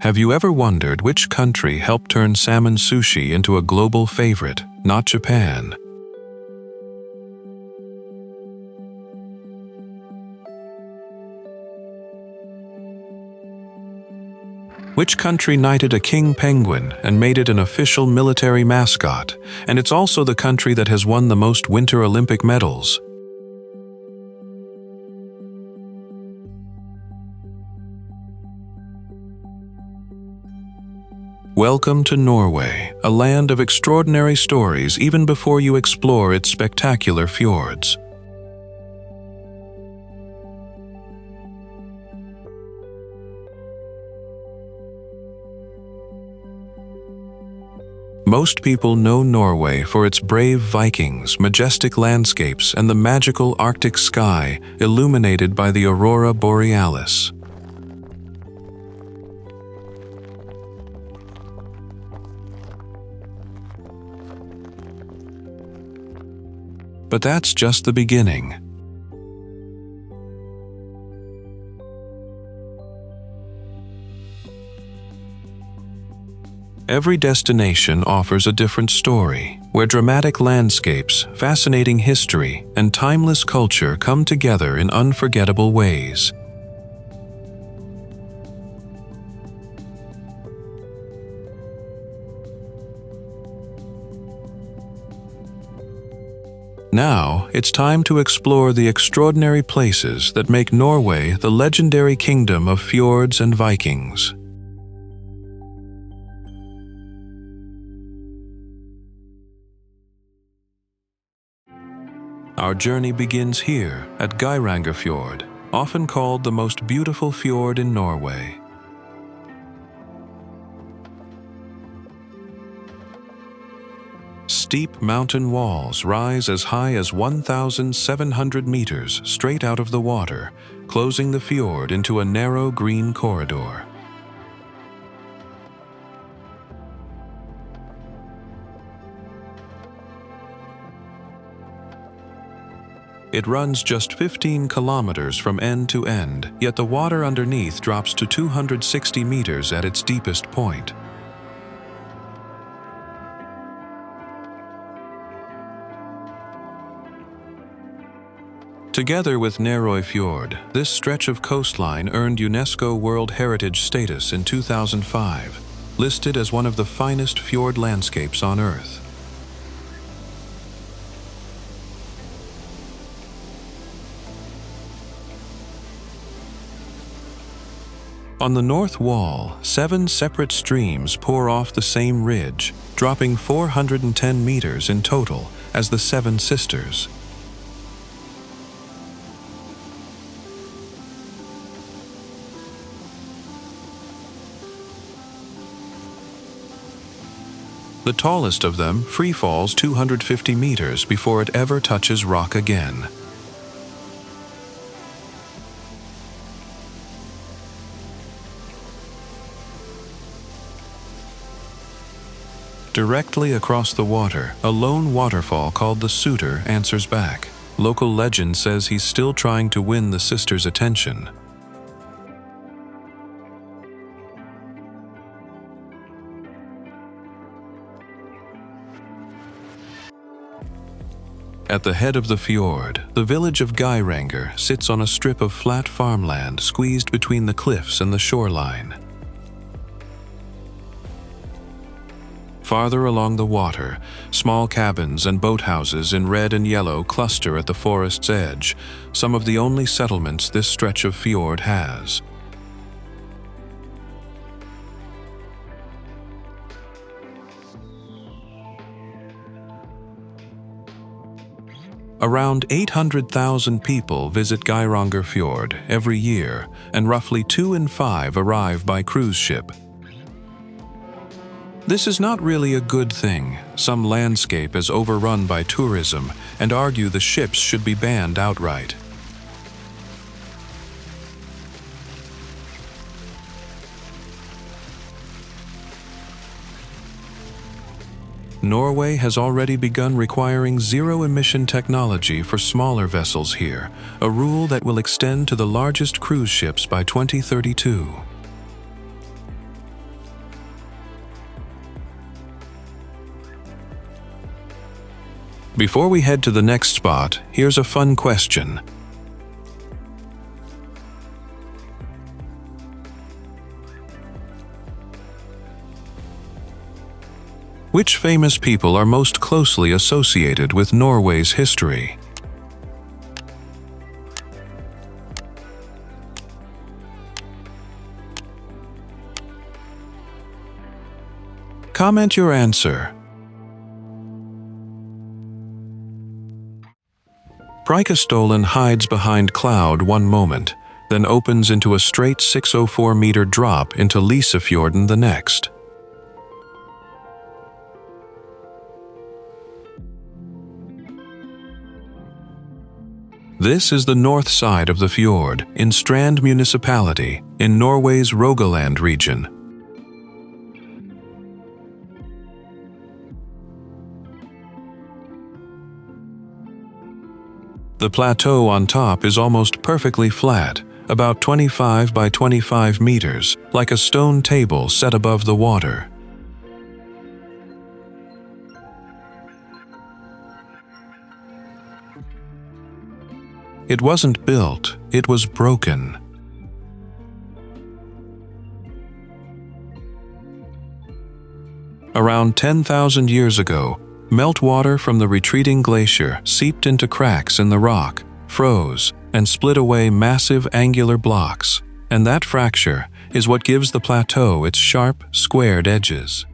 Have you ever wondered which country helped turn salmon sushi into a global favorite, not Japan? Which country knighted a king penguin and made it an official military mascot, and it's also the country that has won the most Winter Olympic medals? Welcome to Norway, a land of extraordinary stories even before you explore its spectacular fjords. Most people know Norway for its brave Vikings, majestic landscapes, and the magical Arctic sky illuminated by the aurora borealis. But that's just the beginning. Every destination offers a different story, where dramatic landscapes, fascinating history, and timeless culture come together in unforgettable ways. Now, it's time to explore the extraordinary places that make Norway the legendary kingdom of fjords and Vikings. Our journey begins here at Geirangerfjord, often called the most beautiful fjord in Norway. Steep mountain walls rise as high as 1,700 meters straight out of the water, closing the fjord into a narrow green corridor. It runs just 15 kilometers from end to end, yet the water underneath drops to 260 meters at its deepest point. Together with Nærøyfjord, this stretch of coastline earned UNESCO World Heritage status in 2005, listed as one of the finest fjord landscapes on Earth. On the north wall, 7 separate streams pour off the same ridge, dropping 410 meters in total as the Seven Sisters. The tallest of them free falls 250 meters before it ever touches rock again. Directly across the water, a lone waterfall called the Suter answers back. Local legend says he's still trying to win the sisters' attention. At the head of the fjord, the village of Geiranger sits on a strip of flat farmland squeezed between the cliffs and the shoreline. Farther along the water, small cabins and boathouses in red and yellow cluster at the forest's edge, some of the only settlements this stretch of fjord has. Around 800,000 people visit Geirangerfjord every year, and roughly 2 in 5 arrive by cruise ship. This is not really a good thing. Some landscape is overrun by tourism and argue the ships should be banned outright. Norway has already begun requiring zero-emission technology for smaller vessels here, a rule that will extend to the largest cruise ships by 2032. Before we head to the next spot, here's a fun question. Which famous people are most closely associated with Norway's history? Comment your answer. Preikestolen hides behind cloud one moment, then opens into a straight 604-meter drop into Lofoten the next. This is the north side of the fjord, in Strand municipality, in Norway's Rogaland region. The plateau on top is almost perfectly flat, about 25 by 25 meters, like a stone table set above the water. It wasn't built, it was broken. Around 10,000 years ago, meltwater from the retreating glacier seeped into cracks in the rock, froze, and split away massive angular blocks, and that fracture is what gives the plateau its sharp, squared edges.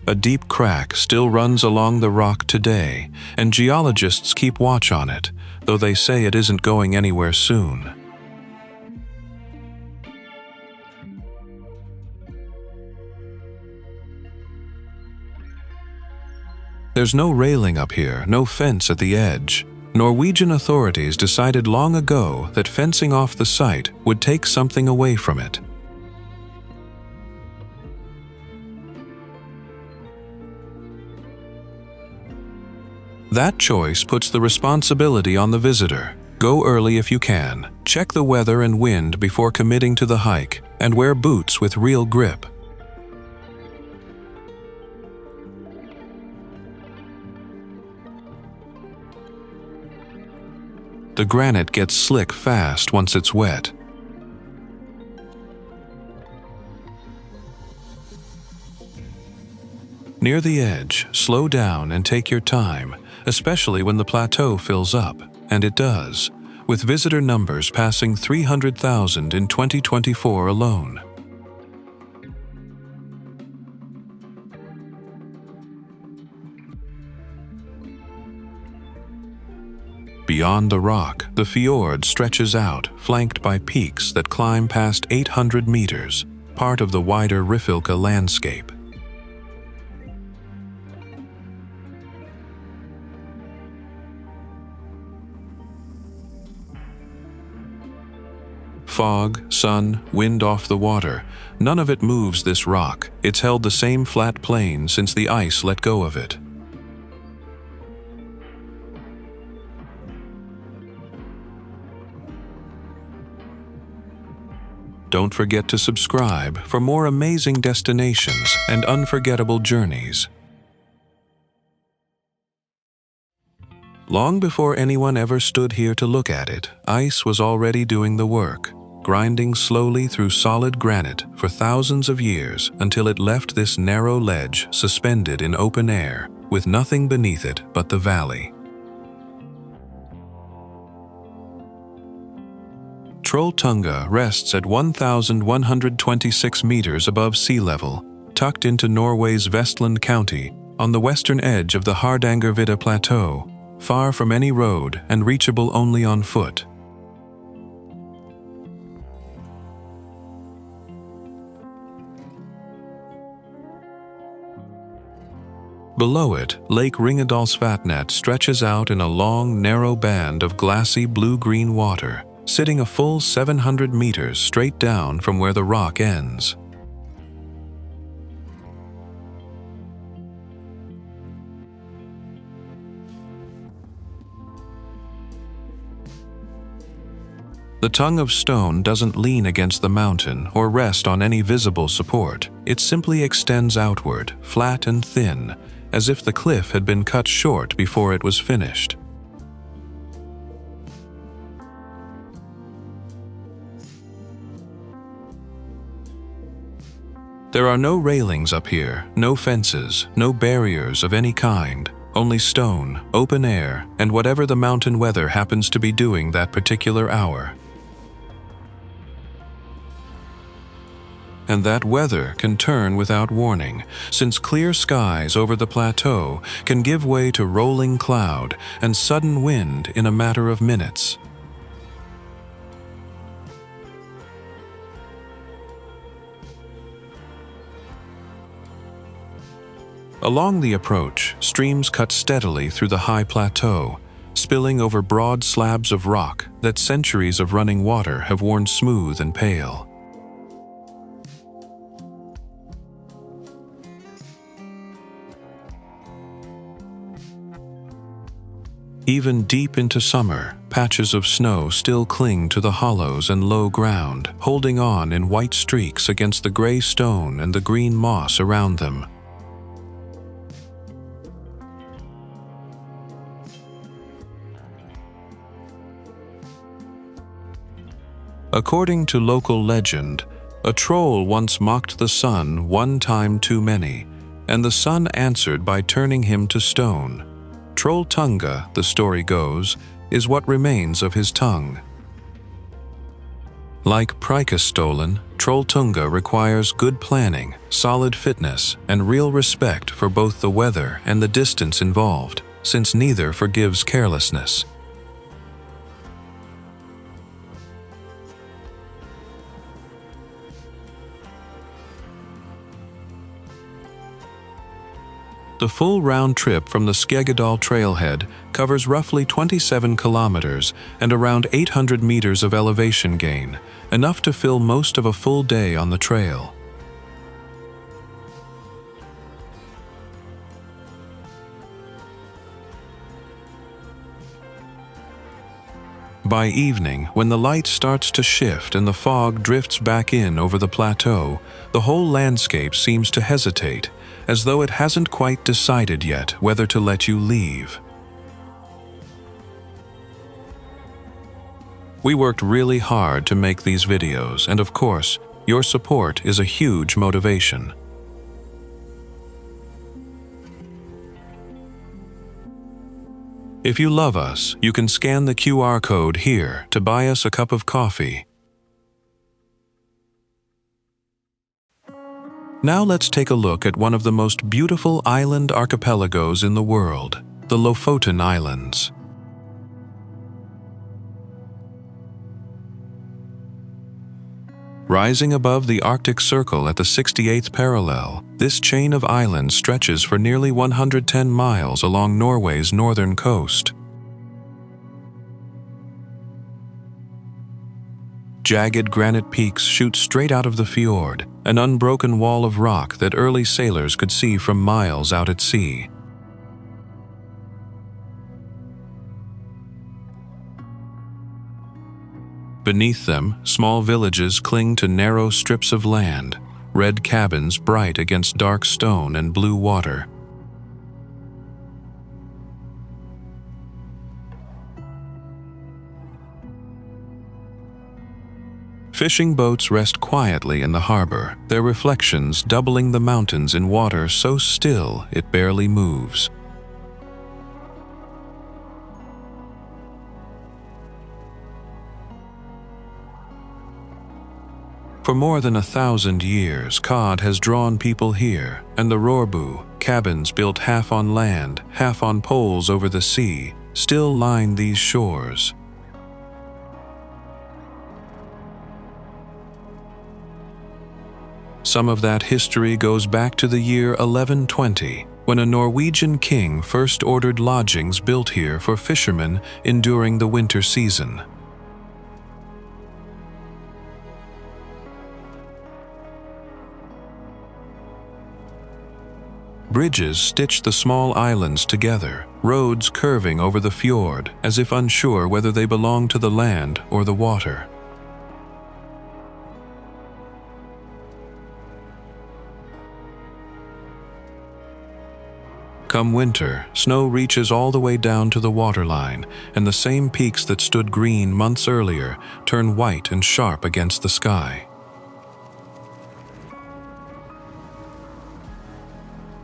A deep crack still runs along the rock today, and geologists keep watch on it, though they say it isn't going anywhere soon. There's no railing up here, no fence at the edge. Norwegian authorities decided long ago that fencing off the site would take something away from it. That choice puts the responsibility on the visitor. Go early if you can, check the weather and wind before committing to the hike, and wear boots with real grip. The granite gets slick fast once it's wet. Near the edge, slow down and take your time, especially when the plateau fills up, and it does, with visitor numbers passing 300,000 in 2024 alone. Beyond the rock, the fjord stretches out, flanked by peaks that climb past 800 meters, part of the wider Ryfylke landscape. Fog, sun, wind off the water, none of it moves this rock. It's held the same flat plane since the ice let go of it. Don't forget to subscribe for more amazing destinations and unforgettable journeys. Long before anyone ever stood here to look at it, ice was already doing the work, grinding slowly through solid granite for thousands of years until it left this narrow ledge suspended in open air, with nothing beneath it but the valley. Trolltunga rests at 1,126 meters above sea level, tucked into Norway's Vestland County, on the western edge of the Hardangervidda plateau, far from any road and reachable only on foot. Below it, Lake Ringedalsvatnet stretches out in a long, narrow band of glassy blue-green water, sitting a full 700 meters straight down from where the rock ends. The tongue of stone doesn't lean against the mountain or rest on any visible support. It simply extends outward, flat and thin, as if the cliff had been cut short before it was finished. There are no railings up here, no fences, no barriers of any kind, only stone, open air, and whatever the mountain weather happens to be doing that particular hour. And that weather can turn without warning, since clear skies over the plateau can give way to rolling cloud and sudden wind in a matter of minutes. Along the approach, streams cut steadily through the high plateau, spilling over broad slabs of rock that centuries of running water have worn smooth and pale. Even deep into summer, patches of snow still cling to the hollows and low ground, holding on in white streaks against the gray stone and the green moss around them. According to local legend, a troll once mocked the sun one time too many, and the sun answered by turning him to stone. Trolltunga, the story goes, is what remains of his tongue. Like Preikestolen, Trolltunga requires good planning, solid fitness, and real respect for both the weather and the distance involved, since neither forgives carelessness. The full round trip from the Skjeggedal trailhead covers roughly 27 kilometers and around 800 meters of elevation gain, enough to fill most of a full day on the trail. By evening, when the light starts to shift and the fog drifts back in over the plateau, the whole landscape seems to hesitate, as though it hasn't quite decided yet whether to let you leave. We worked really hard to make these videos, and of course, your support is a huge motivation. If you love us, you can scan the QR code here to buy us a cup of coffee. Now let's take a look at one of the most beautiful island archipelagos in the world, the Lofoten Islands. Rising above the Arctic Circle at the 68th parallel, this chain of islands stretches for nearly 110 miles along Norway's northern coast. Jagged granite peaks shoot straight out of the fjord, an unbroken wall of rock that early sailors could see from miles out at sea. Beneath them, small villages cling to narrow strips of land, red cabins bright against dark stone and blue water. Fishing boats rest quietly in the harbor, their reflections doubling the mountains in water so still it barely moves. For more than 1,000 years, cod has drawn people here, and the rorbu, cabins built half on land, half on poles over the sea, still line these shores. Some of that history goes back to the year 1120, when a Norwegian king first ordered lodgings built here for fishermen enduring the winter season. Bridges stitch the small islands together, roads curving over the fjord as if unsure whether they belong to the land or the water. Come winter, snow reaches all the way down to the waterline, and the same peaks that stood green months earlier turn white and sharp against the sky.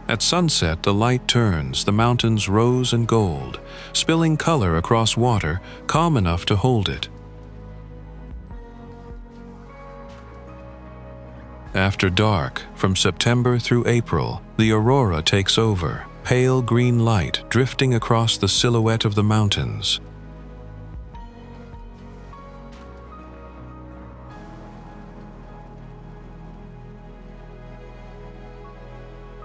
At sunset, the light turns, the mountains rose and gold, spilling color across water calm enough to hold it. After dark, from September through April, the aurora takes over, pale green light drifting across the silhouette of the mountains.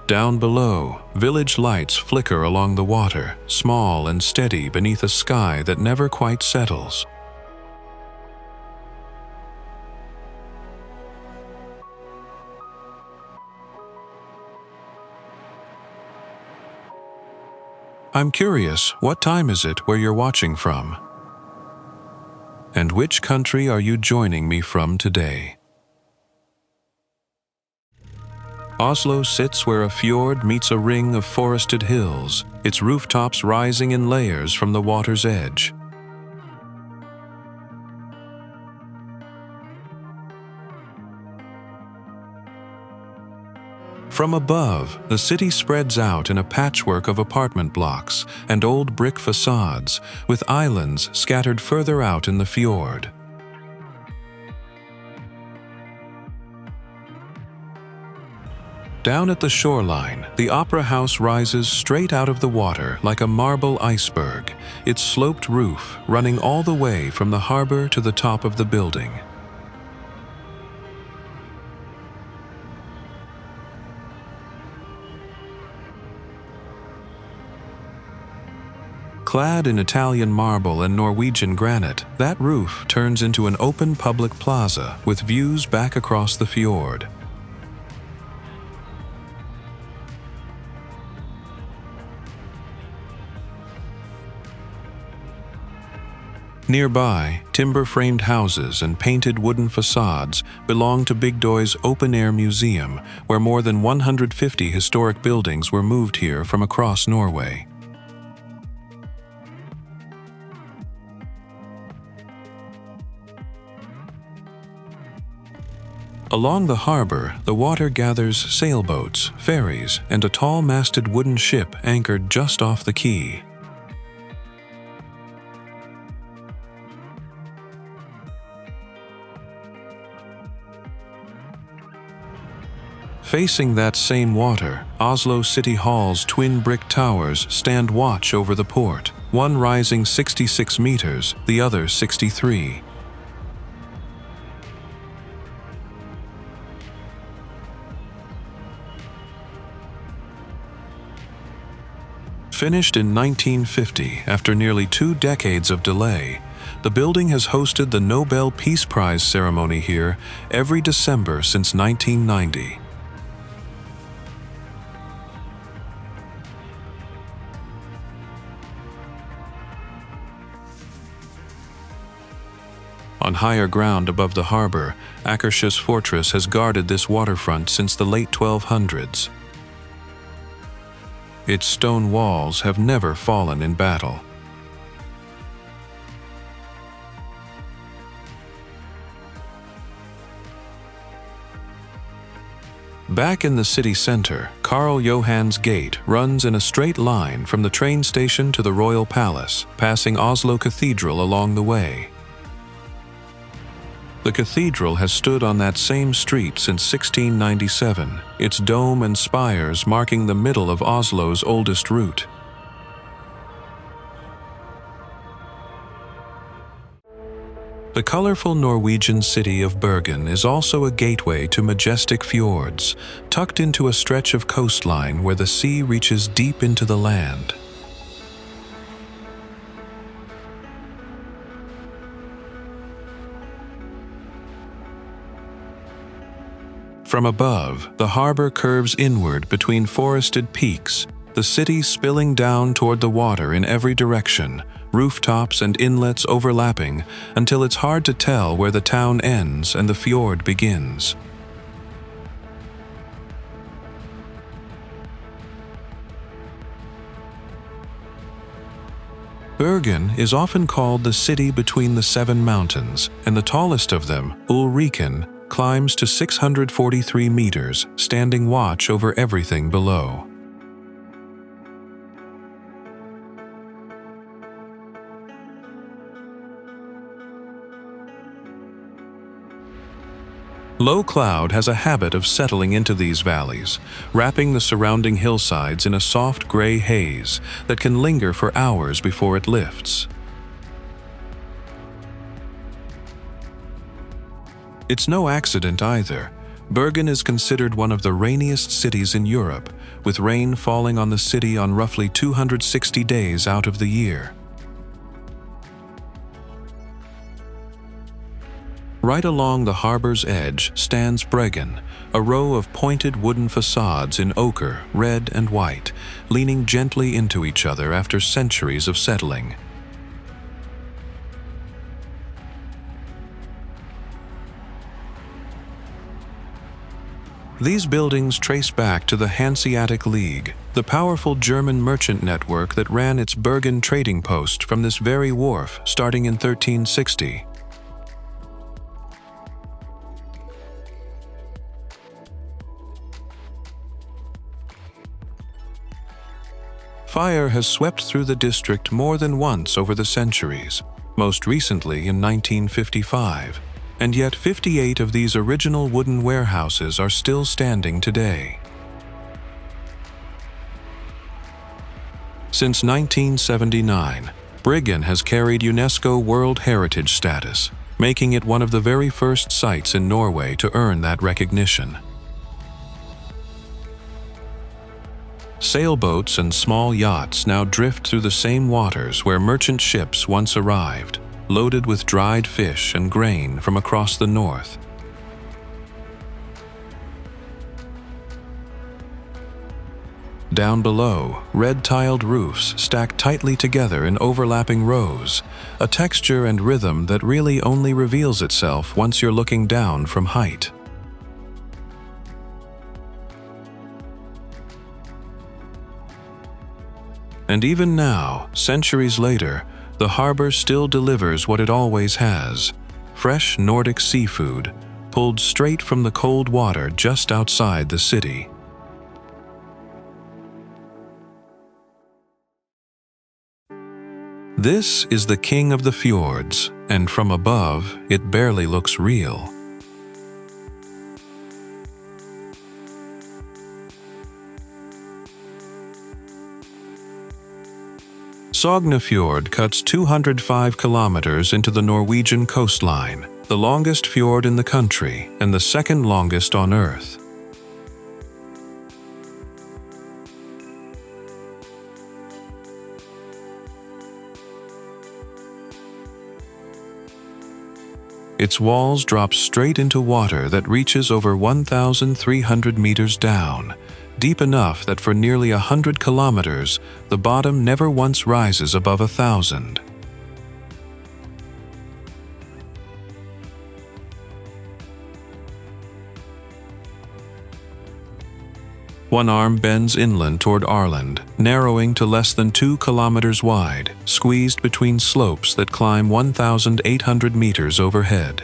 Down below, village lights flicker along the water, small and steady beneath a sky that never quite settles. I'm curious, what time is it where you're watching from? And which country are you joining me from today? Oslo sits where a fjord meets a ring of forested hills, its rooftops rising in layers from the water's edge. From above, the city spreads out in a patchwork of apartment blocks and old brick facades, with islands scattered further out in the fjord. Down at the shoreline, the Opera House rises straight out of the water like a marble iceberg, its sloped roof running all the way from the harbor to the top of the building. Clad in Italian marble and Norwegian granite, that roof turns into an open public plaza with views back across the fjord. Nearby, timber-framed houses and painted wooden facades belong to Bygdøy's open-air museum, where more than 150 historic buildings were moved here from across Norway. Along the harbor, the water gathers sailboats, ferries, and a tall-masted wooden ship anchored just off the quay. Facing that same water, Oslo City Hall's twin brick towers stand watch over the port, one rising 66 meters, the other 63. Finished in 1950 after nearly 2 decades of delay, the building has hosted the Nobel Peace Prize ceremony here every December since 1990. On higher ground above the harbor, Akershus Fortress has guarded this waterfront since the late 1200s. Its stone walls have never fallen in battle. Back in the city center, Karl Johans Gate runs in a straight line from the train station to the Royal Palace, passing Oslo Cathedral along the way. The cathedral has stood on that same street since 1697, its dome and spires marking the middle of Oslo's oldest route. The colorful Norwegian city of Bergen is also a gateway to majestic fjords, tucked into a stretch of coastline where the sea reaches deep into the land. From above, the harbor curves inward between forested peaks, the city spilling down toward the water in every direction, rooftops and inlets overlapping until it's hard to tell where the town ends and the fjord begins. Bergen is often called the city between the seven mountains, and the tallest of them, Ulriken, climbs to 643 meters, standing watch over everything below. Low cloud has a habit of settling into these valleys, wrapping the surrounding hillsides in a soft gray haze that can linger for hours before it lifts. It's no accident either. Bergen is considered one of the rainiest cities in Europe, with rain falling on the city on roughly 260 days out of the year. Right along the harbor's edge stands Bergen, a row of pointed wooden facades in ochre, red, and white, leaning gently into each other after centuries of settling. These buildings trace back to the Hanseatic League, the powerful German merchant network that ran its Bergen trading post from this very wharf starting in 1360. Fire has swept through the district more than once over the centuries, most recently in 1955, and yet 58 of these original wooden warehouses are still standing today. Since 1979, Bergen has carried UNESCO World Heritage status, making it one of the very first sites in Norway to earn that recognition. Sailboats and small yachts now drift through the same waters where merchant ships once arrived, loaded with dried fish and grain from across the north. Down below, red-tiled roofs stack tightly together in overlapping rows, a texture and rhythm that really only reveals itself once you're looking down from height. And even now, centuries later, the harbor still delivers what it always has: fresh Nordic seafood, pulled straight from the cold water just outside the city. This is the king of the fjords, and from above, it barely looks real. Sognefjord cuts 205 kilometers into the Norwegian coastline, the longest fjord in the country and the second longest on Earth. Its walls drop straight into water that reaches over 1,300 meters down, deep enough that for nearly 100 kilometers, the bottom never once rises above 1,000. One arm bends inland toward Ireland, narrowing to less than 2 kilometers wide, squeezed between slopes that climb 1,800 meters overhead.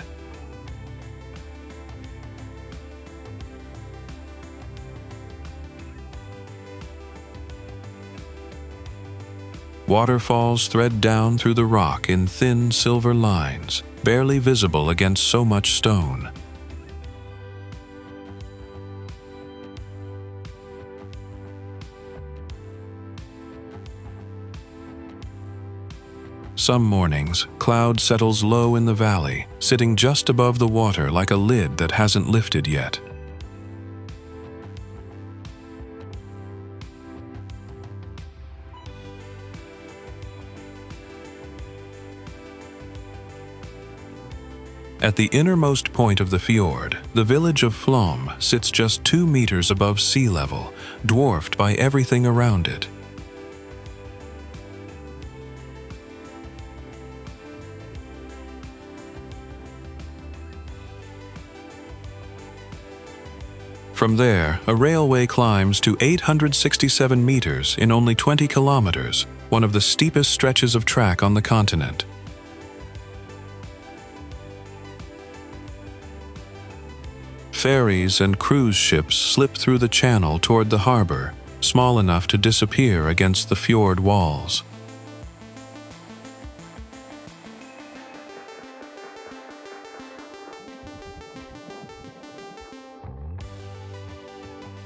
Waterfalls thread down through the rock in thin silver lines, barely visible against so much stone. Some mornings, cloud settles low in the valley, sitting just above the water like a lid that hasn't lifted yet. At the innermost point of the fjord, the village of Flåm sits just 2 meters above sea level, dwarfed by everything around it. From there, a railway climbs to 867 meters in only 20 kilometers, one of the steepest stretches of track on the continent. Ferries and cruise ships slip through the channel toward the harbor, small enough to disappear against the fjord walls.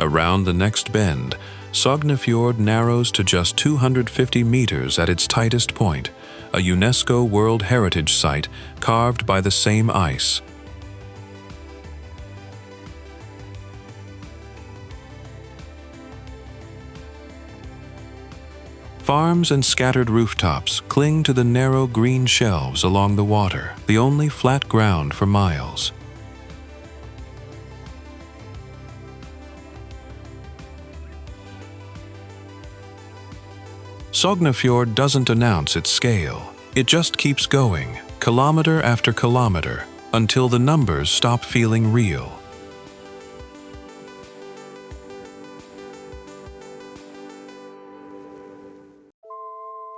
Around the next bend, Sognefjord narrows to just 250 meters at its tightest point, a UNESCO World Heritage Site carved by the same ice. Farms and scattered rooftops cling to the narrow green shelves along the water, the only flat ground for miles. Sognefjord doesn't announce its scale. It just keeps going, kilometer after kilometer, until the numbers stop feeling real.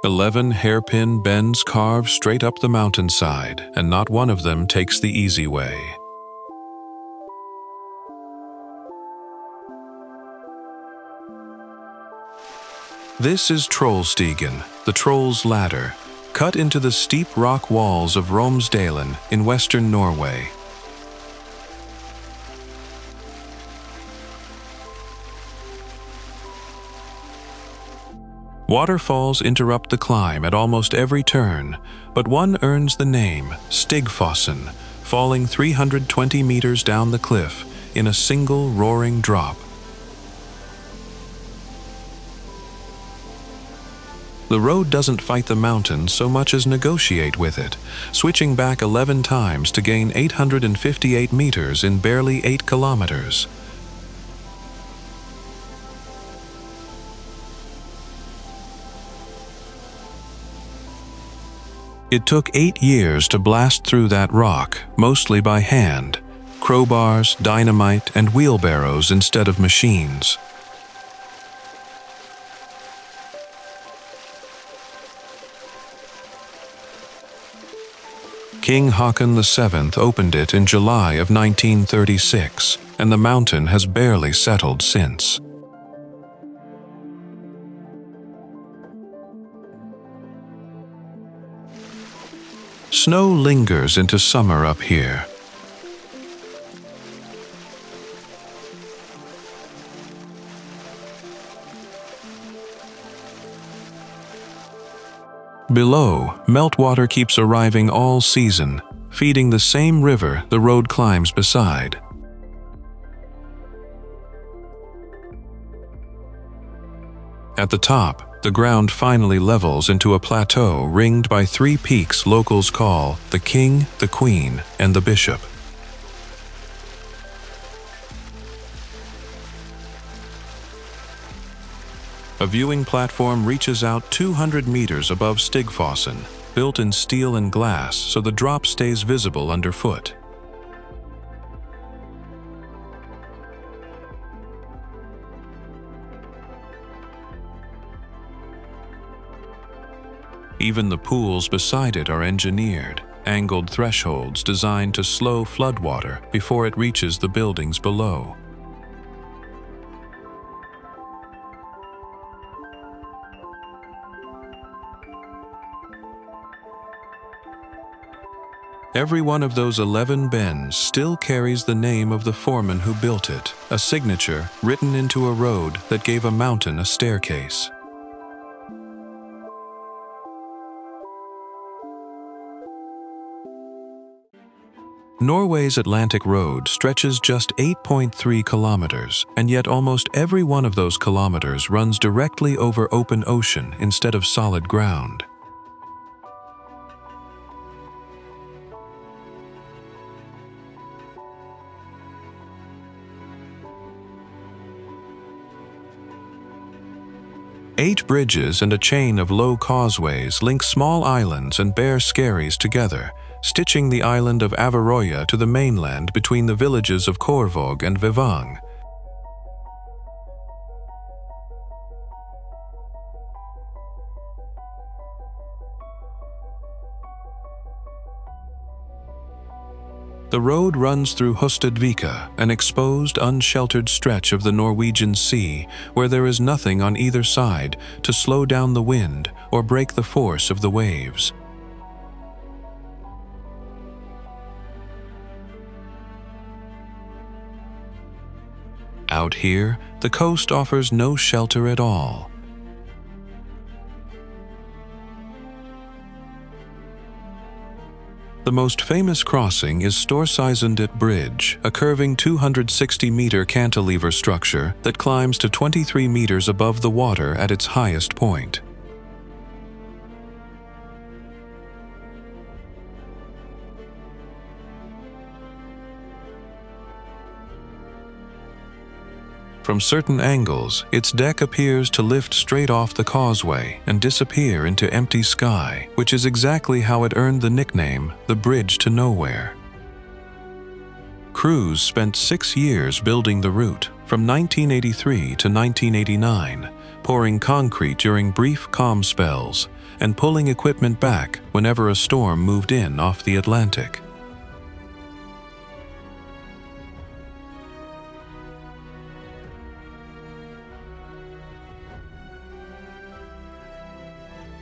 "11 hairpin bends carve straight up the mountainside, and not one of them takes the easy way." This is Trollstigen, the Troll's Ladder, cut into the steep rock walls of Romsdalen in western Norway. Waterfalls interrupt the climb at almost every turn, but one earns the name Stigfossen, falling 320 meters down the cliff in a single roaring drop. The road doesn't fight the mountain so much as negotiate with it, switching back 11 times to gain 858 meters in barely 8 kilometers. It took 8 years to blast through that rock, mostly by hand, crowbars, dynamite, and wheelbarrows instead of machines. King Haakon VII opened it in July of 1936, and the mountain has barely settled since. Snow lingers into summer up here. Below, meltwater keeps arriving all season, feeding the same river the road climbs beside. At the top, the ground finally levels into a plateau ringed by 3 peaks locals call the King, the Queen, and the Bishop. A viewing platform reaches out 200 meters above Stigfossen, built in steel and glass so the drop stays visible underfoot. Even the pools beside it are engineered, angled thresholds designed to slow floodwater before it reaches the buildings below. Every one of those 11 bends still carries the name of the foreman who built it, a signature written into a road that gave a mountain a staircase. Norway's Atlantic Road stretches just 8.3 kilometers, and yet almost every one of those kilometers runs directly over open ocean instead of solid ground. Eight bridges and a chain of low causeways link small islands and bare skerries together, stitching the island of Averøya to the mainland between the villages of Korvåg and Vevang. The road runs through Jostedalsbreen, an exposed, unsheltered stretch of the Norwegian Sea where there is nothing on either side to slow down the wind or break the force of the waves. Out here, the coast offers no shelter at all. The most famous crossing is Storseisundet Bridge, a curving 260-meter cantilever structure that climbs to 23 meters above the water at its highest point. From certain angles, its deck appears to lift straight off the causeway and disappear into empty sky, which is exactly how it earned the nickname, the Bridge to Nowhere. Crews spent 6 years building the route, from 1983 to 1989, pouring concrete during brief calm spells and pulling equipment back whenever a storm moved in off the Atlantic.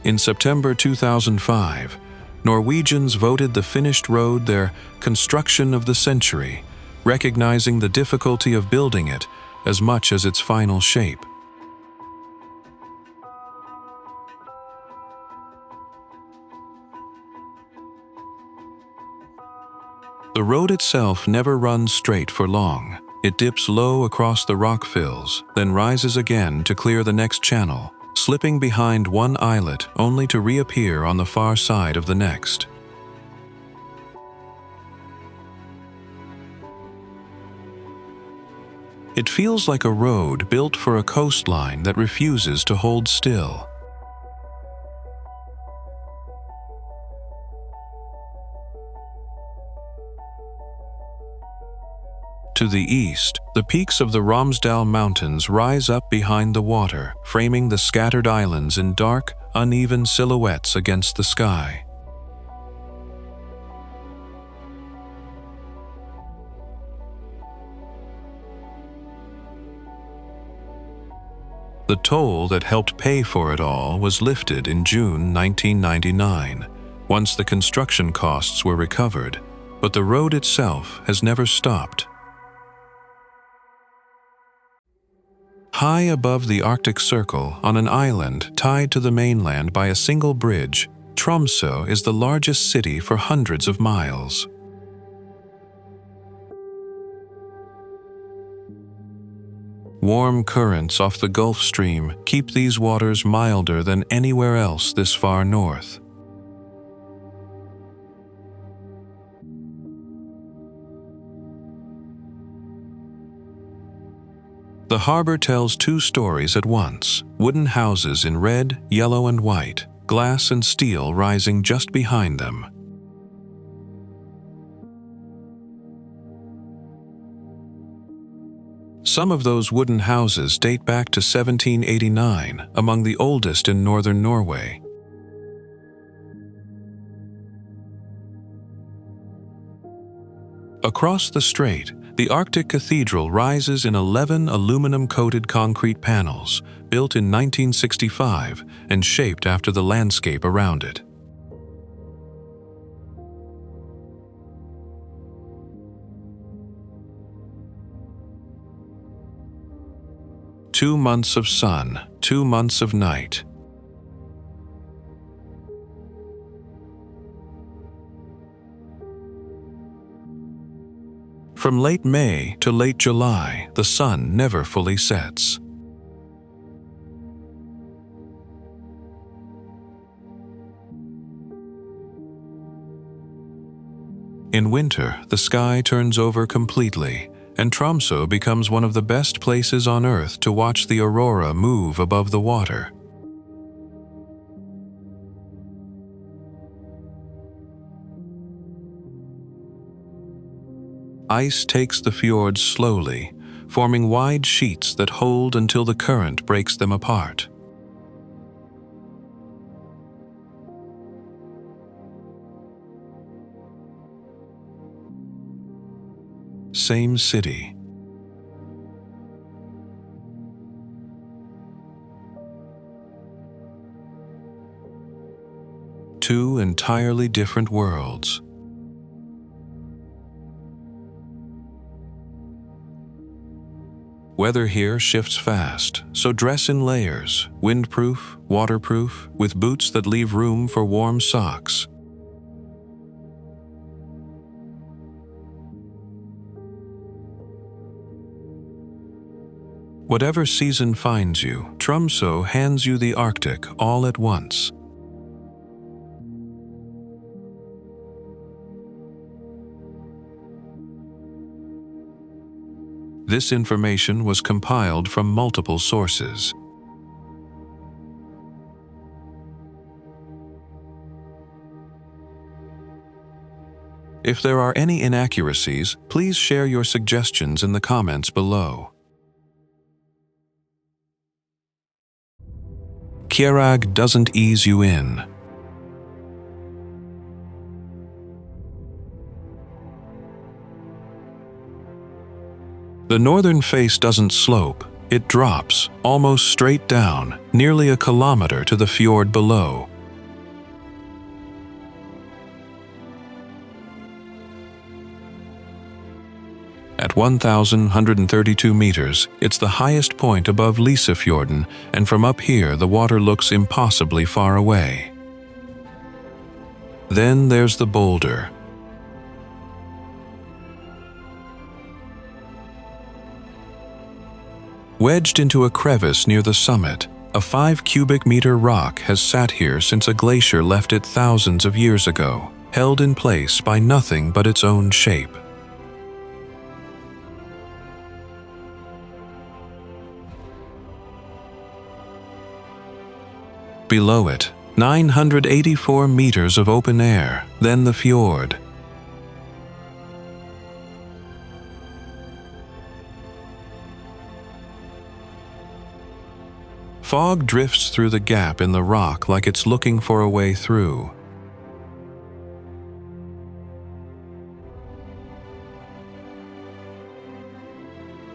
In September 2005, Norwegians voted the finished road their construction of the century, recognizing the difficulty of building it as much as its final shape. The road itself never runs straight for long. It dips low across the rock fills, then rises again to clear the next channel, slipping behind one islet only to reappear on the far side of the next. It feels like a road built for a coastline that refuses to hold still. To the east, the peaks of the Romsdal Mountains rise up behind the water, framing the scattered islands in dark, uneven silhouettes against the sky. The toll that helped pay for it all was lifted in June 1999, once the construction costs were recovered, but the road itself has never stopped. High above the Arctic Circle, on an island tied to the mainland by a single bridge, Tromsø is the largest city for hundreds of miles. Warm currents off the Gulf Stream keep these waters milder than anywhere else this far north. The harbor tells two stories at once: wooden houses in red, yellow, and white, glass and steel rising just behind them. Some of those wooden houses date back to 1789, among the oldest in northern Norway. Across the strait, the Arctic Cathedral rises in 11 aluminum-coated concrete panels, built in 1965 and shaped after the landscape around it. Two months of sun, 2 months of night. From late May to late July, the sun never fully sets. In winter, the sky turns over completely, and Tromsø becomes one of the best places on Earth to watch the aurora move above the water. Ice takes the fjords slowly, forming wide sheets that hold until the current breaks them apart. same city. Two entirely different worlds. Weather here shifts fast, so dress in layers, windproof, waterproof, with boots that leave room for warm socks. Whatever season finds you, Tromsø hands you the Arctic all at once. This information was compiled from multiple sources. If there are any inaccuracies, please share your suggestions in the comments below. Kjerag doesn't ease you in. The northern face doesn't slope, it drops, almost straight down, nearly a kilometer to the fjord below. At 1,132 meters, it's the highest point above Lysefjorden, and from up here the water looks impossibly far away. Then there's the boulder. Wedged into a crevice near the summit, a 5 cubic meter rock has sat here since a glacier left it thousands of years ago, held in place by nothing but its own shape. Below it, 984 meters of open air, then the fjord. Fog drifts through the gap in the rock like it's looking for a way through.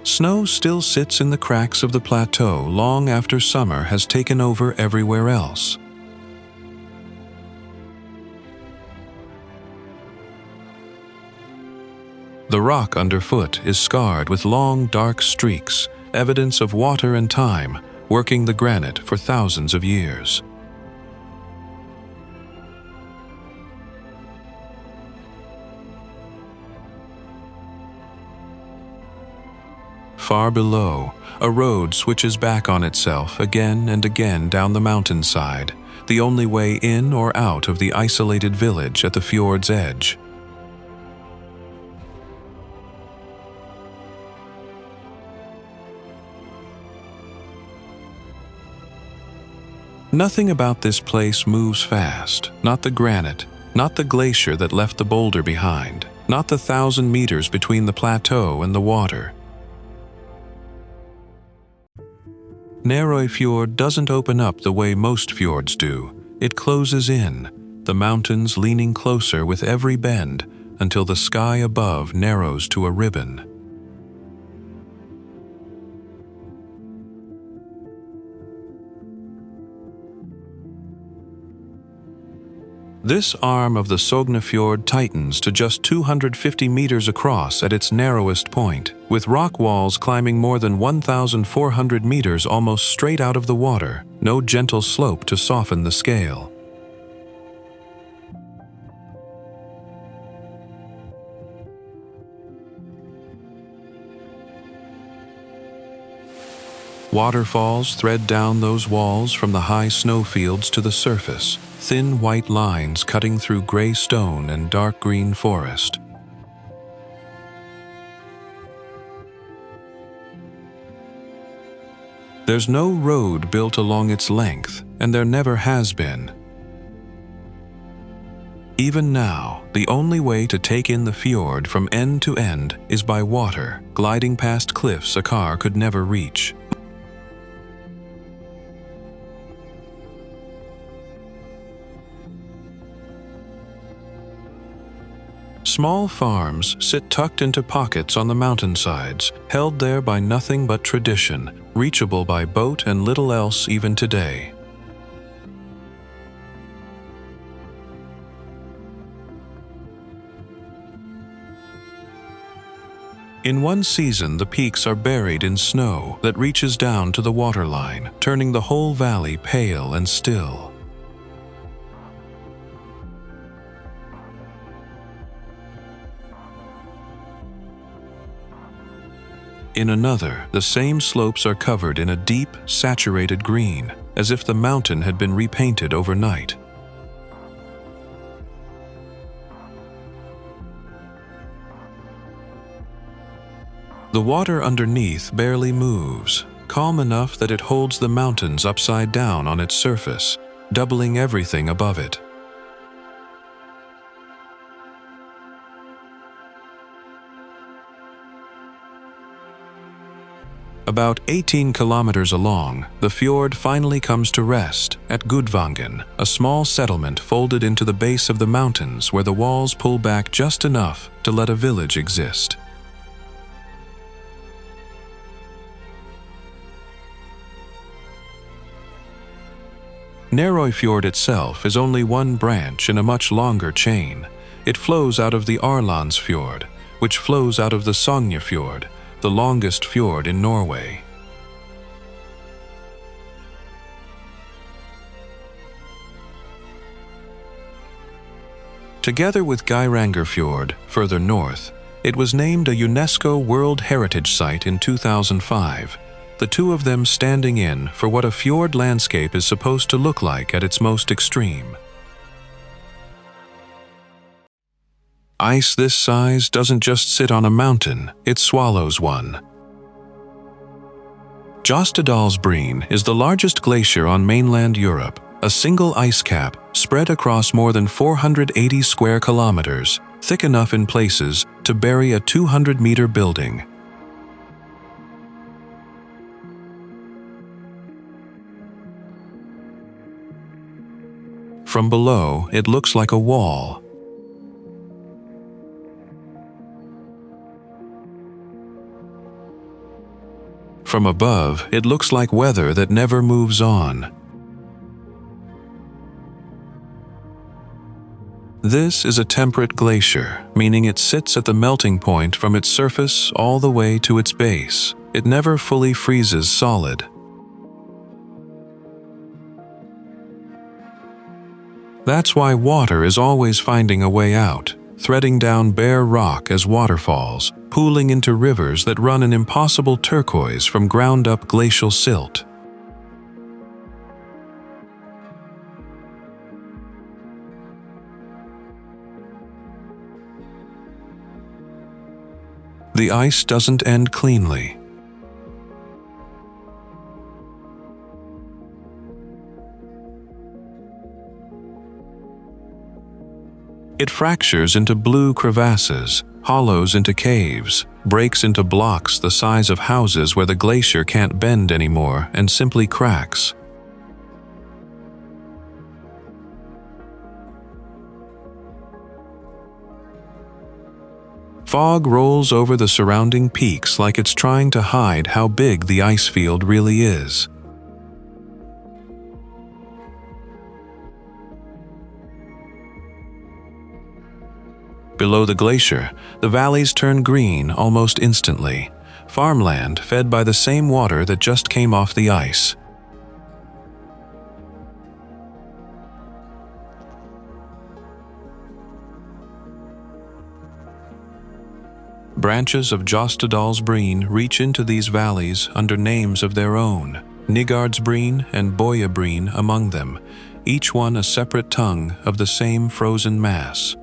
Snow still sits in the cracks of the plateau long after summer has taken over everywhere else. The rock underfoot is scarred with long, dark streaks, evidence of water and time, working the granite for thousands of years. Far below, a road switches back on itself again and again down the mountainside, the only way in or out of the isolated village at the fjord's edge. Nothing about this place moves fast, not the granite, not the glacier that left the boulder behind, not the 1,000 meters between the plateau and the water. Nærøyfjord doesn't open up the way most fjords do. It closes in, the mountains leaning closer with every bend until the sky above narrows to a ribbon. This arm of the Sognefjord tightens to just 250 meters across at its narrowest point, with rock walls climbing more than 1,400 meters almost straight out of the water, no gentle slope to soften the scale. Waterfalls thread down those walls from the high snowfields to the surface, thin white lines cutting through gray stone and dark green forest. There's no road built along its length, and there never has been. Even now, the only way to take in the fjord from end to end is by water, gliding past cliffs a car could never reach. Small farms sit tucked into pockets on the mountainsides, held there by nothing but tradition, reachable by boat and little else even today. In one season, the peaks are buried in snow that reaches down to the waterline, turning the whole valley pale and still. In another, the same slopes are covered in a deep, saturated green, as if the mountain had been repainted overnight. The water underneath barely moves, calm enough that it holds the mountains upside down on its surface, doubling everything above it. About 18 kilometers along, the fjord finally comes to rest at Gudvangen, a small settlement folded into the base of the mountains where the walls pull back just enough to let a village exist. Nærøyfjord itself is only one branch in a much longer chain. It flows out of the Arlandsfjord, which flows out of the Sognefjord, the longest fjord in Norway. Together with Geirangerfjord, further north, it was named a UNESCO World Heritage Site in 2005, the two of them standing in for what a fjord landscape is supposed to look like at its most extreme. Ice this size doesn't just sit on a mountain, it swallows one. Jostedalsbreen is the largest glacier on mainland Europe, a single ice cap spread across more than 480 square kilometers, thick enough in places to bury a 200-meter building. From below, it looks like a wall. From above, it looks like weather that never moves on. This is a temperate glacier, meaning it sits at the melting point from its surface all the way to its base. It never fully freezes solid. That's why water is always finding a way out, threading down bare rock as waterfalls, pooling into rivers that run an impossible turquoise from ground-up glacial silt. The ice doesn't end cleanly. It fractures into blue crevasses, hollows into caves, breaks into blocks the size of houses where the glacier can't bend anymore and simply cracks. Fog rolls over the surrounding peaks like it's trying to hide how big the ice field really is. Below the glacier, the valleys turn green almost instantly, farmland fed by the same water that just came off the ice. Branches of Jostedalsbreen reach into these valleys under names of their own, Nigardsbreen and Boyabreen among them, each one a separate tongue of the same frozen mass.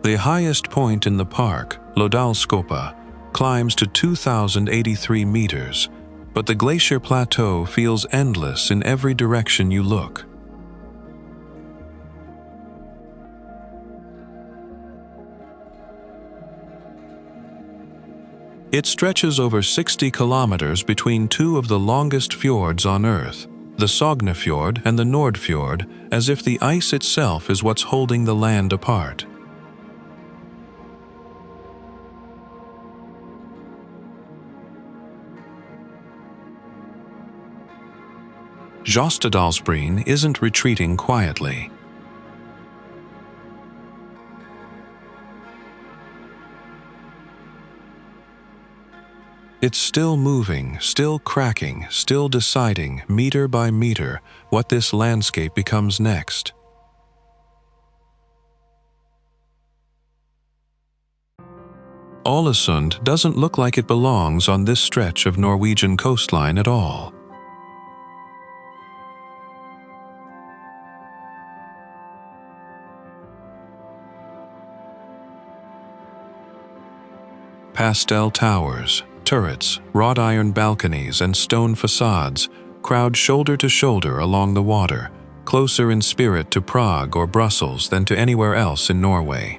The highest point in the park, Lodalskopa, climbs to 2,083 meters, but the glacier plateau feels endless in every direction you look. It stretches over 60 kilometers between two of the longest fjords on Earth, the Sognefjord and the Nordfjord, as if the ice itself is what's holding the land apart. Jostedalsbreen isn't retreating quietly. It's still moving, still cracking, still deciding, meter by meter, what this landscape becomes next. Ålesund doesn't look like it belongs on this stretch of Norwegian coastline at all. Pastel towers, turrets, wrought iron balconies, and stone facades crowd shoulder to shoulder along the water, closer in spirit to Prague or Brussels than to anywhere else in Norway.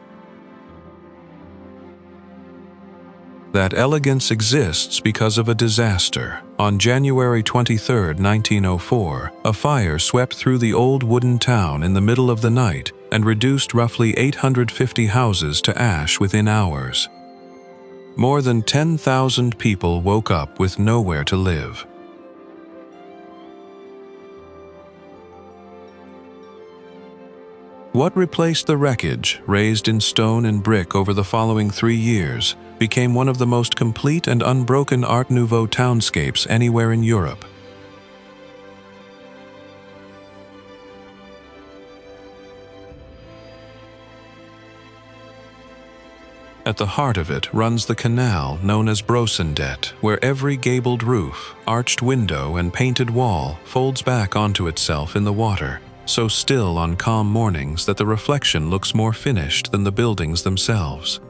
That elegance exists because of a disaster. On January 23, 1904, a fire swept through the old wooden town in the middle of the night and reduced roughly 850 houses to ash within hours. More than 10,000 people woke up with nowhere to live. What replaced the wreckage, raised in stone and brick over the following 3 years, became one of the most complete and unbroken Art Nouveau townscapes anywhere in Europe. At the heart of it runs the canal known as Brosendet, where every gabled roof, arched window, and painted wall folds back onto itself in the water, so still on calm mornings that the reflection looks more finished than the buildings themselves.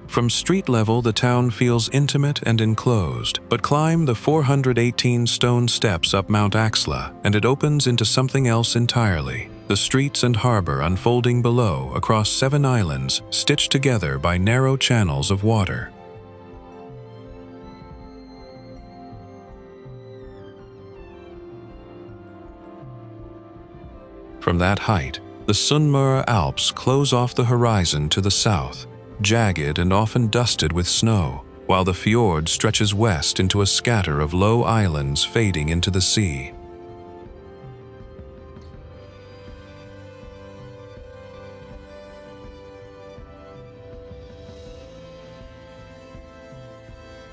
From street level, the town feels intimate and enclosed, but climb the 418 stone steps up Mount Axla, and it opens into something else entirely. The streets and harbor unfolding below across 7 islands, stitched together by narrow channels of water. From that height, the Sunnmøre Alps close off the horizon to the south, jagged and often dusted with snow, while the fjord stretches west into a scatter of low islands fading into the sea.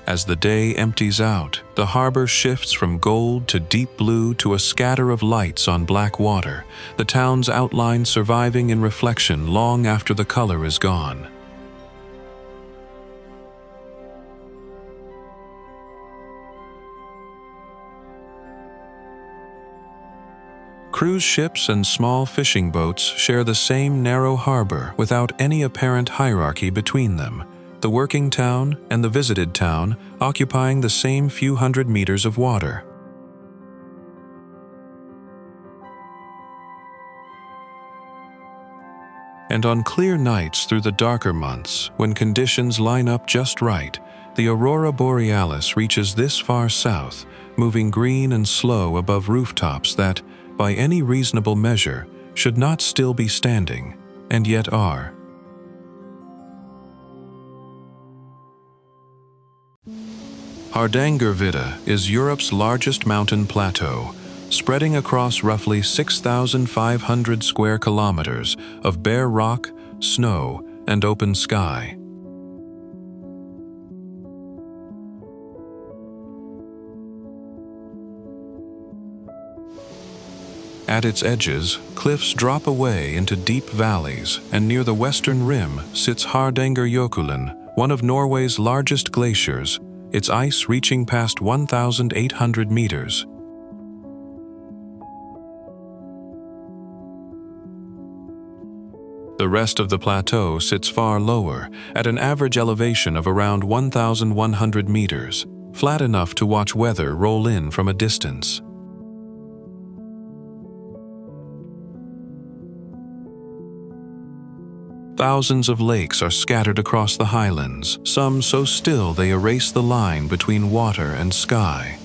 As the day empties out, the harbor shifts from gold to deep blue to a scatter of lights on black water, the town's outline surviving in reflection long after the color is gone. Cruise ships and small fishing boats share the same narrow harbor without any apparent hierarchy between them, the working town and the visited town occupying the same few hundred meters of water. And on clear nights through the darker months, when conditions line up just right, the aurora borealis reaches this far south, moving green and slow above rooftops that, by any reasonable measure, should not still be standing, and yet are. Hardangervidda is Europe's largest mountain plateau, spreading across roughly 6,500 square kilometers of bare rock, snow, and open sky. At its edges, cliffs drop away into deep valleys, and near the western rim sits Hardangerfjord, one of Norway's largest glaciers, its ice reaching past 1,800 meters. The rest of the plateau sits far lower, at an average elevation of around 1,100 meters, flat enough to watch weather roll in from a distance. Thousands of lakes are scattered across the highlands, some so still they erase the line between water and sky.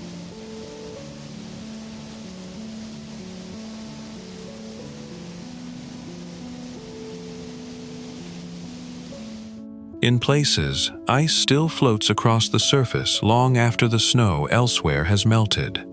In places, ice still floats across the surface long after the snow elsewhere has melted.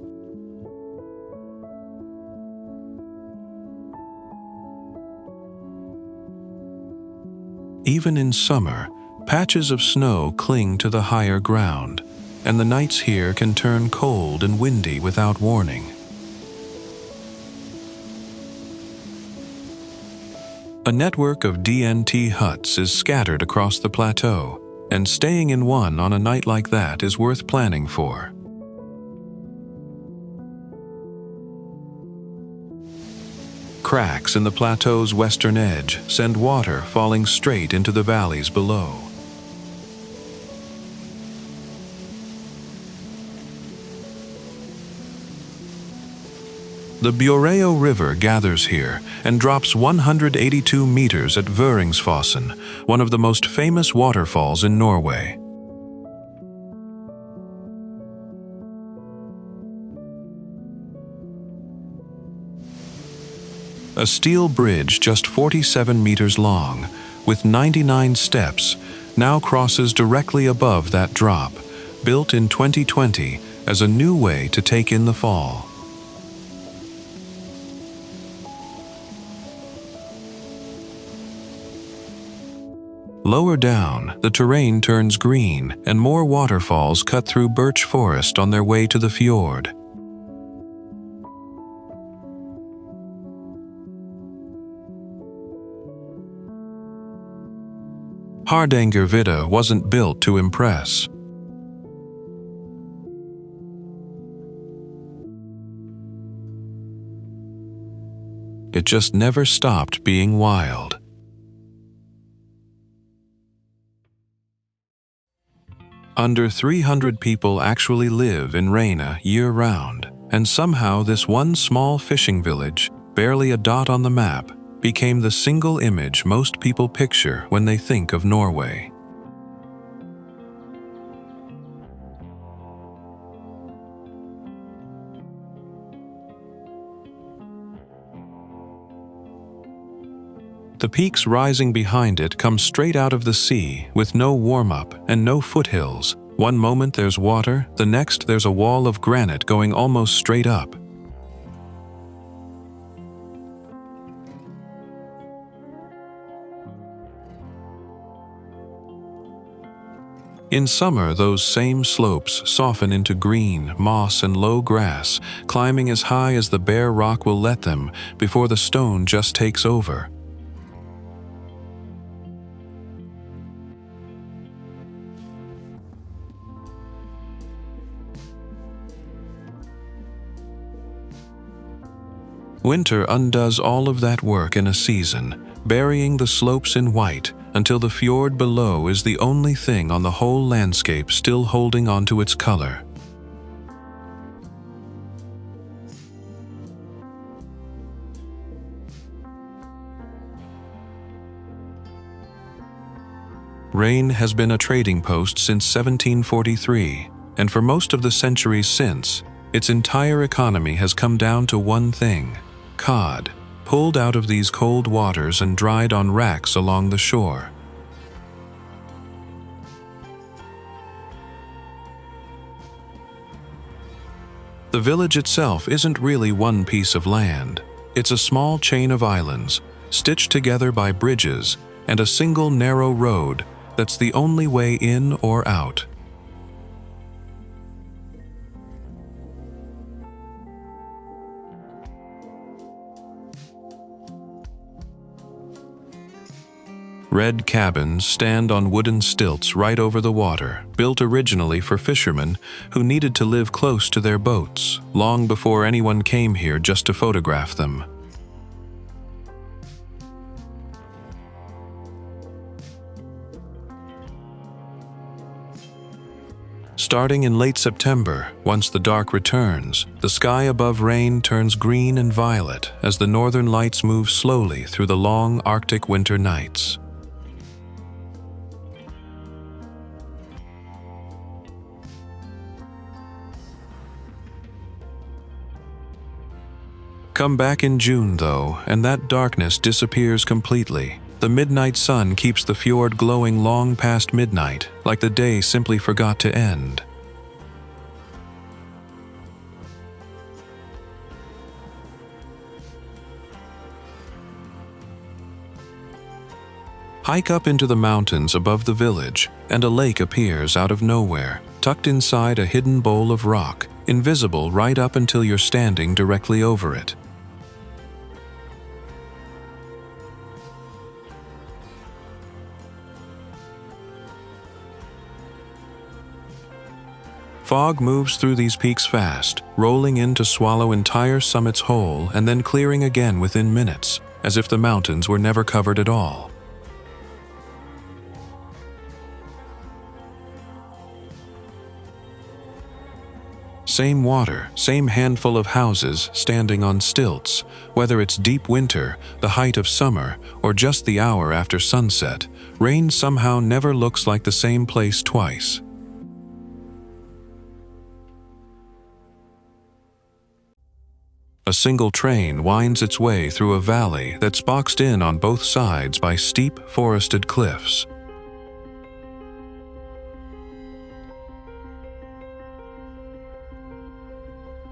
Even in summer, patches of snow cling to the higher ground, and the nights here can turn cold and windy without warning. A network of DNT huts is scattered across the plateau, and staying in one on a night like that is worth planning for. Cracks in the plateau's western edge send water falling straight into the valleys below. The Bjoreo River gathers here and drops 182 meters at Vøringsfossen, one of the most famous waterfalls in Norway. A steel bridge just 47 meters long, with 99 steps, now crosses directly above that drop, built in 2020 as a new way to take in the fall. Lower down, the terrain turns green and more waterfalls cut through birch forest on their way to the fjord. Hardangervidda wasn't built to impress. It just never stopped being wild. Under 300 people actually live in Reine year-round, and somehow this one small fishing village, barely a dot on the map, became the single image most people picture when they think of Norway. The peaks rising behind it come straight out of the sea with no warm-up and no foothills. One moment there's water, the next there's a wall of granite going almost straight up. In summer, those same slopes soften into green, moss, and low grass, climbing as high as the bare rock will let them before the stone just takes over. Winter undoes all of that work in a season, burying the slopes in white until the fjord below is the only thing on the whole landscape still holding onto its color. Reine has been a trading post since 1743, and for most of the centuries since, its entire economy has come down to one thing: cod, pulled out of these cold waters and dried on racks along the shore. The village itself isn't really one piece of land. It's a small chain of islands, stitched together by bridges and a single narrow road that's the only way in or out. Red cabins stand on wooden stilts right over the water, built originally for fishermen who needed to live close to their boats, long before anyone came here just to photograph them. Starting in late September, once the dark returns, the sky above Reine turns green and violet as the northern lights move slowly through the long Arctic winter nights. Come back in June, though, and that darkness disappears completely. The midnight sun keeps the fjord glowing long past midnight, like the day simply forgot to end. Hike up into the mountains above the village, and a lake appears out of nowhere, tucked inside a hidden bowl of rock, invisible right up until you're standing directly over it. Fog moves through these peaks fast, rolling in to swallow entire summits whole and then clearing again within minutes, as if the mountains were never covered at all. Same water, same handful of houses standing on stilts, whether it's deep winter, the height of summer, or just the hour after sunset, rain somehow never looks like the same place twice. A single train winds its way through a valley that's boxed in on both sides by steep, forested cliffs.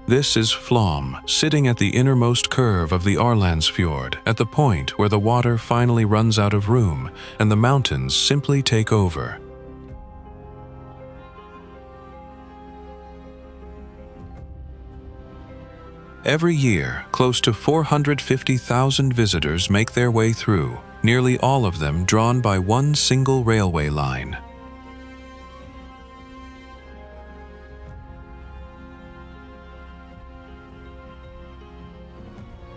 This is Flåm, sitting at the innermost curve of the Geirangerfjord, at the point where the water finally runs out of room and the mountains simply take over. Every year, close to 450,000 visitors make their way through, nearly all of them drawn by one single railway line.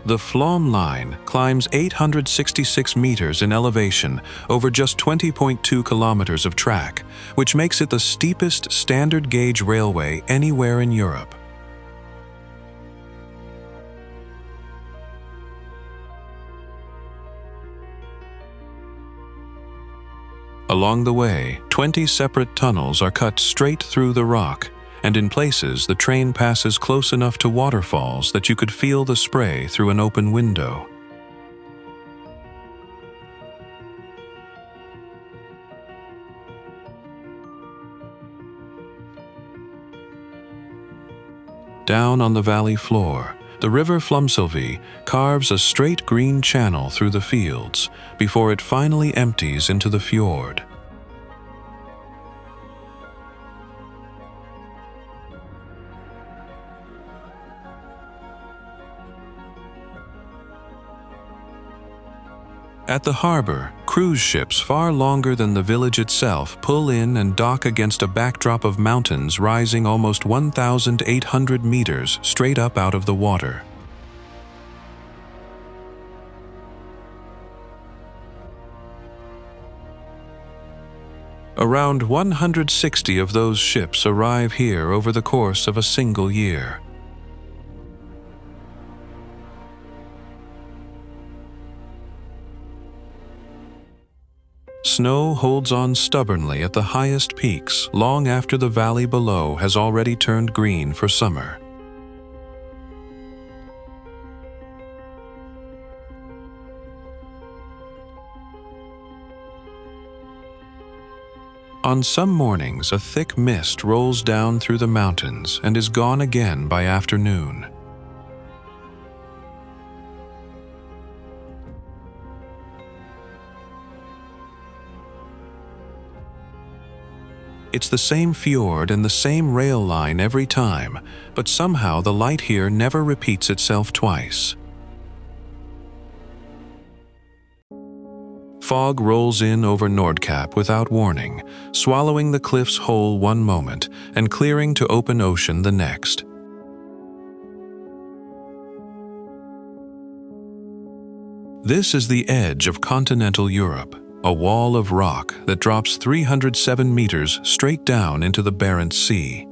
The Flåm line climbs 866 meters in elevation over just 20.2 kilometers of track, which makes it the steepest standard gauge railway anywhere in Europe. Along the way, 20 separate tunnels are cut straight through the rock, and in places the train passes close enough to waterfalls that you could feel the spray through an open window. Down on the valley floor, the river Flåmselvi carves a straight green channel through the fields before it finally empties into the fjord. At the harbor, cruise ships far longer than the village itself pull in and dock against a backdrop of mountains rising almost 1,800 meters straight up out of the water. Around 160 of those ships arrive here over the course of a single year. Snow holds on stubbornly at the highest peaks long after the valley below has already turned green for summer. On some mornings, a thick mist rolls down through the mountains and is gone again by afternoon. It's the same fjord and the same rail line every time, but somehow the light here never repeats itself twice. Fog rolls in over Nordkapp without warning, swallowing the cliffs whole one moment and clearing to open ocean the next. This is the edge of continental Europe. A wall of rock that drops 307 meters straight down into the Barents Sea.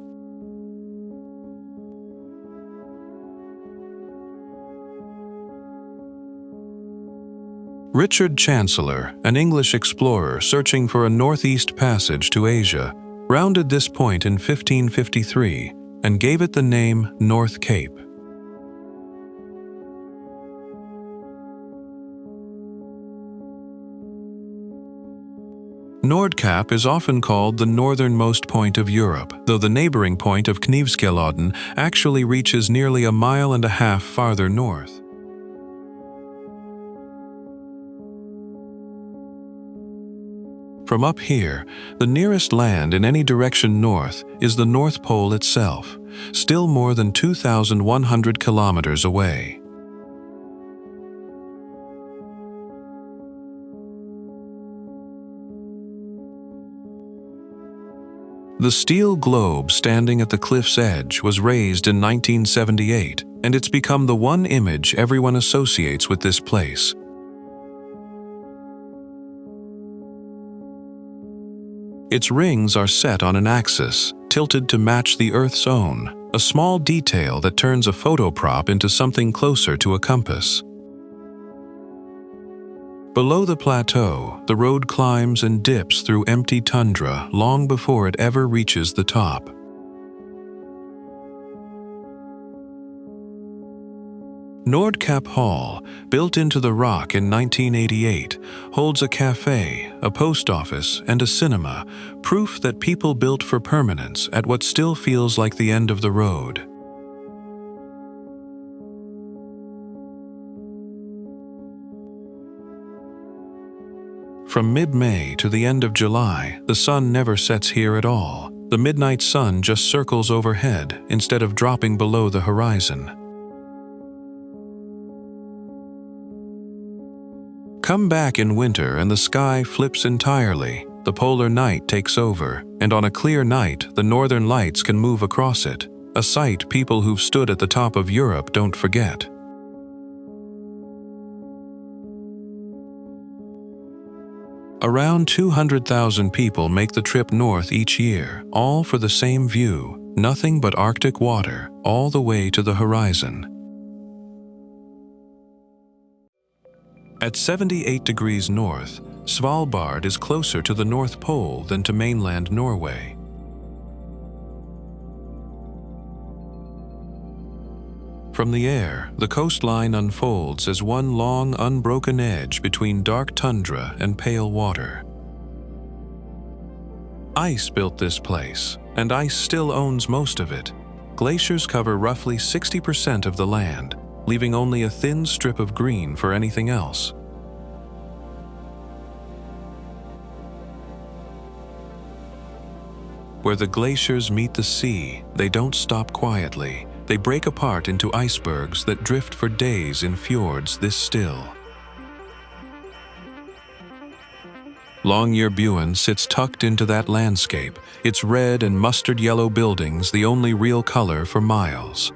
Richard Chancellor, an English explorer searching for a northeast passage to Asia, rounded this point in 1553 and gave it the name North Cape. Nordkapp is often called the northernmost point of Europe, though the neighboring point of Knivskelodden actually reaches nearly 1.5 miles farther north. From up here, the nearest land in any direction north is the North Pole itself, still more than 2,100 kilometers away. The steel globe standing at the cliff's edge was raised in 1978, and it's become the one image everyone associates with this place. Its rings are set on an axis, tilted to match the Earth's own, a small detail that turns a photo prop into something closer to a compass. Below the plateau, the road climbs and dips through empty tundra long before it ever reaches the top. Nordkapp Hall, built into the rock in 1988, holds a cafe, a post office, and a cinema, proof that people built for permanence at what still feels like the end of the road. From mid-May to the end of July, the sun never sets here at all. The midnight sun just circles overhead instead of dropping below the horizon. Come back in winter and the sky flips entirely. The polar night takes over, and on a clear night, the northern lights can move across it, a sight people who've stood at the top of Europe don't forget. Around 200,000 people make the trip north each year, all for the same view, nothing but Arctic water, all the way to the horizon. At 78 degrees north, Svalbard is closer to the North Pole than to mainland Norway. From the air, the coastline unfolds as one long, unbroken edge between dark tundra and pale water. Ice built this place, and ice still owns most of it. Glaciers cover roughly 60% of the land, leaving only a thin strip of green for anything else. Where the glaciers meet the sea, they don't stop quietly. They break apart into icebergs that drift for days in fjords this still. Longyearbyen sits tucked into that landscape, its red and mustard yellow buildings the only real color for miles.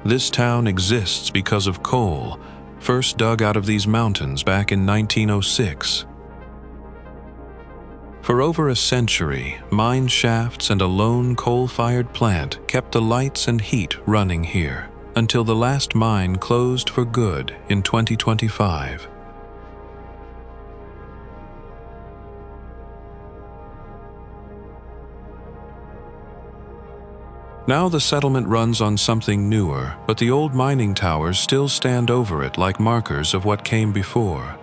This town exists because of coal, first dug out of these mountains back in 1906. For over a century, mine shafts and a lone coal-fired plant kept the lights and heat running here, until the last mine closed for good in 2025. Now the settlement runs on something newer, but the old mining towers still stand over it like markers of what came before.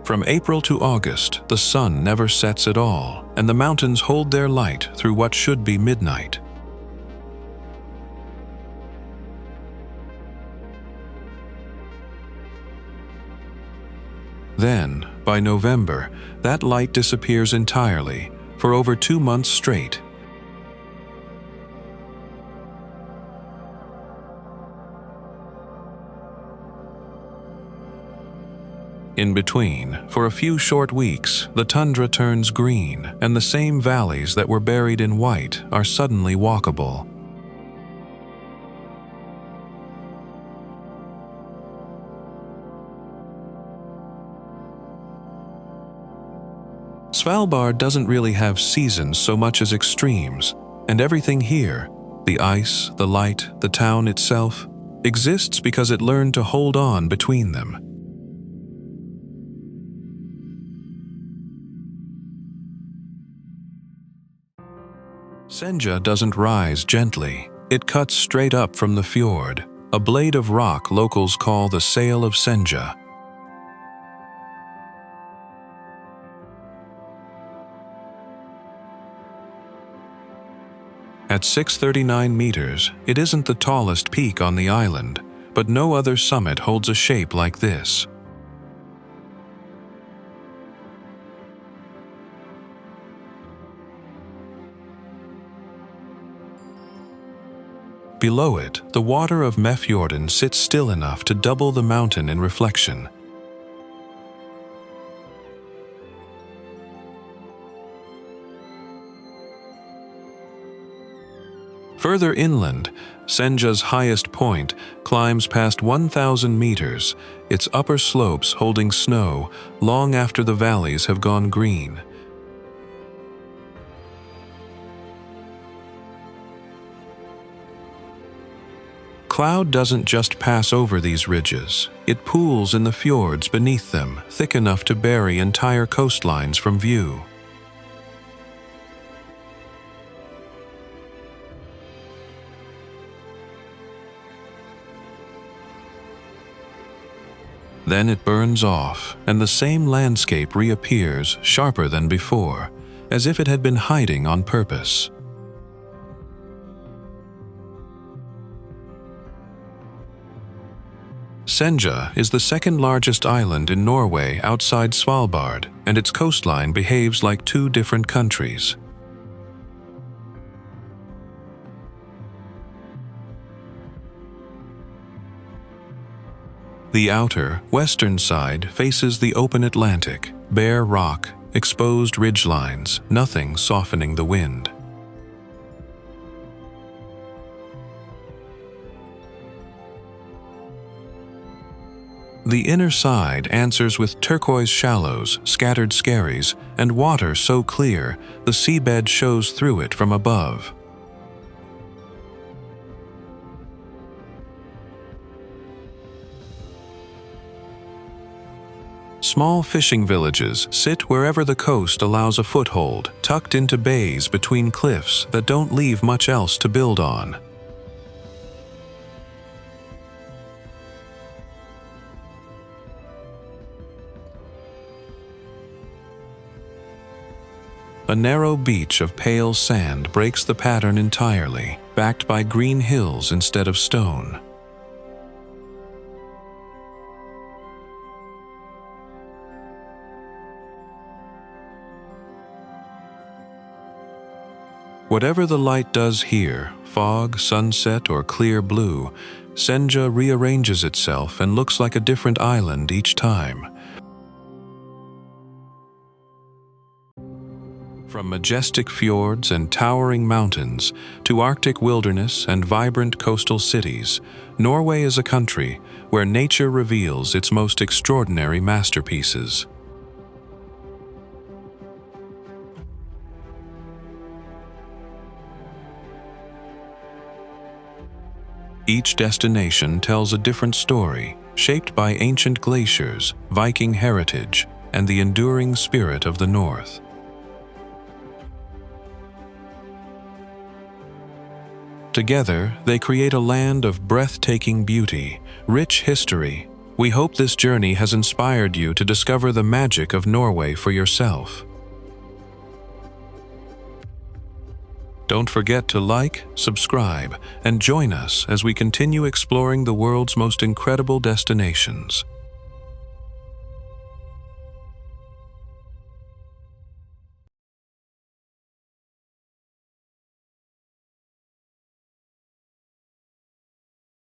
From April to August, the sun never sets at all, and the mountains hold their light through what should be midnight. Then, by November, that light disappears entirely, for over 2 months straight. In between, for a few short weeks, the tundra turns green, and the same valleys that were buried in white are suddenly walkable. Svalbard doesn't really have seasons so much as extremes, and everything here, the ice, the light, the town itself, exists because it learned to hold on between them. Senja doesn't rise gently. It cuts straight up from the fjord, a blade of rock locals call the Sail of Senja. At 639 meters, it isn't the tallest peak on the island, but no other summit holds a shape like this. Below it, the water of Mefjorden sits still enough to double the mountain in reflection. Further inland, Senja's highest point climbs past 1,000 meters, its upper slopes holding snow long after the valleys have gone green. Cloud doesn't just pass over these ridges, it pools in the fjords beneath them, thick enough to bury entire coastlines from view. Then it burns off, and the same landscape reappears, sharper than before, as if it had been hiding on purpose. Senja is the second largest island in Norway outside Svalbard, and its coastline behaves like two different countries. The outer, western side faces the open Atlantic, bare rock, exposed ridgelines, nothing softening the wind. The inner side answers with turquoise shallows, scattered skerries, and water so clear the seabed shows through it from above. Small fishing villages sit wherever the coast allows a foothold, tucked into bays between cliffs that don't leave much else to build on. A narrow beach of pale sand breaks the pattern entirely, backed by green hills instead of stone. Whatever the light does here, fog, sunset, or clear blue, Senja rearranges itself and looks like a different island each time. From majestic fjords and towering mountains to Arctic wilderness and vibrant coastal cities, Norway is a country where nature reveals its most extraordinary masterpieces. Each destination tells a different story, shaped by ancient glaciers, Viking heritage, and the enduring spirit of the North. Together, they create a land of breathtaking beauty, rich history. We hope this journey has inspired you to discover the magic of Norway for yourself. Don't forget to like, subscribe, and join us as we continue exploring the world's most incredible destinations.